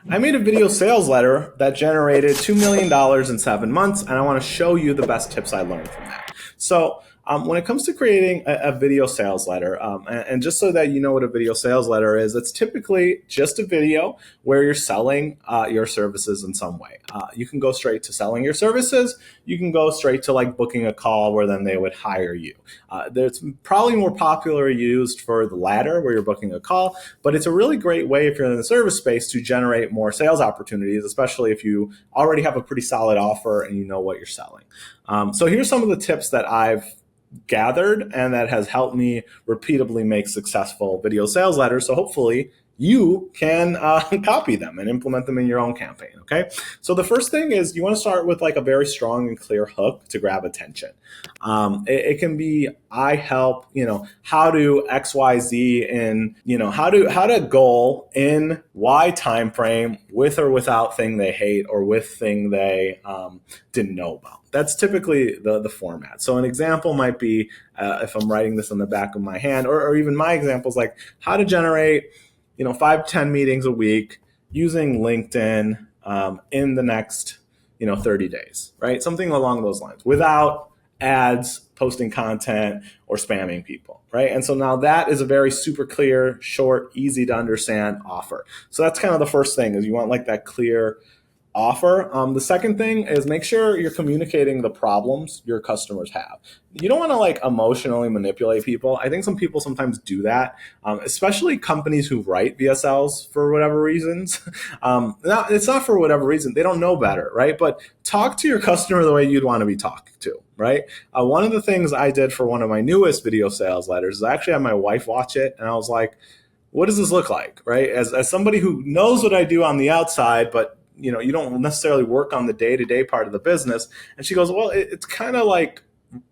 I made a video sales letter that generated $2 million in 7 months, and I want to show you the best tips I learned from that. So, when it comes to creating a video sales letter, and just so that you know what a video sales letter is, it's typically just a video where you're selling your services in some way. You can go straight to selling your services. You can go straight to like booking a call where then they would hire you. It's probably more popular used for the latter where you're booking a call, but it's a really great way if you're in the service space to generate more sales opportunities, especially if you already have a pretty solid offer and you know what you're selling. So here's some of the tips that I've gathered and that has helped me repeatedly make successful video sales letters. So hopefully you can copy them and implement them in your own campaign. Okay. So the first thing is you want to start with like a very strong and clear hook to grab attention. It can be, I help, how to XYZ in, how to goal in Y time frame with or without thing they hate or with thing they didn't know about. That's typically the format. So an example might be if I'm writing this on the back of my hand, or even my examples like how to generate 5 to 10 meetings a week using LinkedIn in the next 30 days, right? Something along those lines without ads, posting content, or spamming people, right? And so now that is a very super clear, short, easy to understand offer. So that's kind of the first thing is you want like that clear offer. The second thing is make sure you're communicating the problems your customers have. You don't want to like emotionally manipulate people. I think some people sometimes do that, especially companies who write VSLs for whatever reasons. It's not for whatever reason. They don't know better, right? But talk to your customer the way you'd want to be talked to, right? One of the things I did for one of my newest video sales letters is I actually had my wife watch it, and I was like, what does this look like, right? As somebody who knows what I do on the outside, but you don't necessarily work on the day-to-day part of the business. And she goes, well, it's kind of like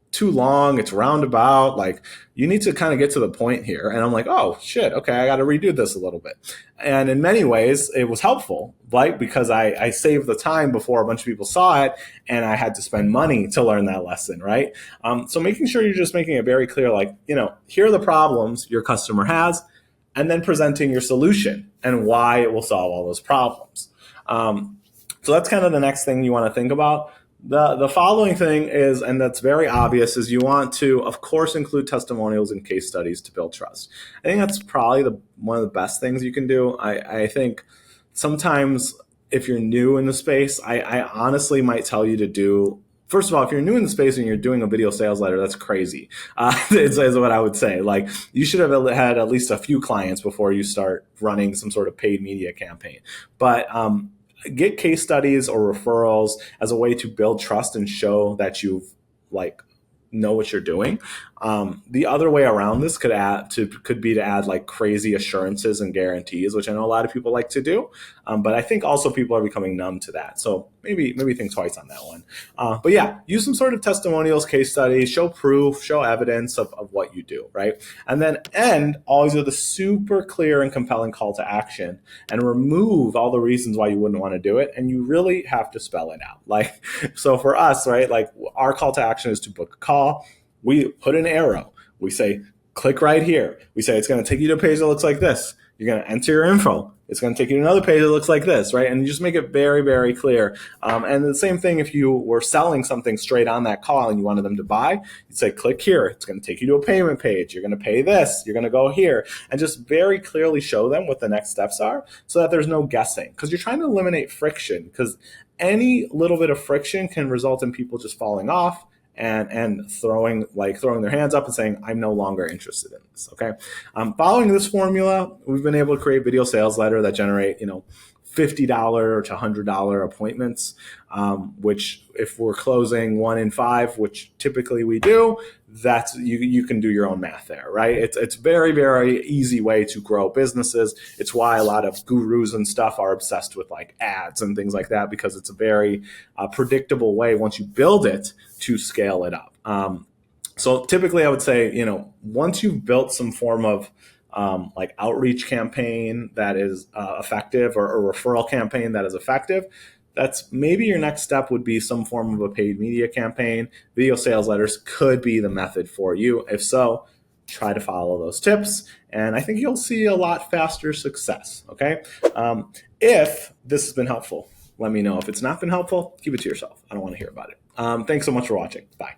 too long. It's roundabout. Like you need to kind of get to the point here. And I'm like, oh shit. Okay. I got to redo this a little bit. And in many ways it was helpful, like, because I saved the time before a bunch of people saw it and I had to spend money to learn that lesson. Right. So making sure you're just making it very clear, like, here are the problems your customer has, and then presenting your solution and why it will solve all those problems. So that's kind of the next thing you want to think about. The following thing is, and that's very obvious, is you want to, of course, include testimonials and case studies to build trust. I think that's probably one of the best things you can do. I think sometimes if you're new in the space, I honestly might tell you to do. First of all, if you're new in the space and you're doing a video sales letter, that's crazy. Is what I would say. Like you should have had at least a few clients before you start running some sort of paid media campaign. But get case studies or referrals as a way to build trust and show that you've like know what you're doing. The other way around this could be to add like crazy assurances and guarantees, which I know a lot of people like to do. But I think also people are becoming numb to that. So maybe think twice on that one. But yeah, use some sort of testimonials, case studies, show proof, show evidence of what you do, right? And then end always with a super clear and compelling call to action and remove all the reasons why you wouldn't want to do it. And you really have to spell it out. Like, so for us, right, like our call to action is to book a call. We put an arrow. We say, click right here. We say, it's going to take you to a page that looks like this. You're going to enter your info. It's going to take you to another page that looks like this, right? And you just make it very, very clear. And the same thing if you were selling something straight on that call and you wanted them to buy, you'd say, click here. It's going to take you to a payment page. You're going to pay this. You're going to go here. And just very clearly show them what the next steps are so that there's no guessing. Because you're trying to eliminate friction, because any little bit of friction can result in people just falling off and throwing their hands up and saying, I'm no longer interested in this. Okay. Following this formula, we've been able to create video sales letter that generate, $50 to $100 appointments, which if we're closing 1 in 5, which typically we do, that's you can do your own math there, right? It's very, very easy way to grow businesses. It's why a lot of gurus and stuff are obsessed with like ads and things like that, because it's a very predictable way once you build it to scale it up. So typically I would say, once you've built some form of like outreach campaign that is effective, or a referral campaign that is effective, that's maybe your next step would be some form of a paid media campaign. Video sales letters could be the method for you. If so, try to follow those tips, and I think you'll see a lot faster success. Okay. If this has been helpful, let me know. If it's not been helpful, keep it to yourself. I don't want to hear about it. Thanks so much for watching. Bye.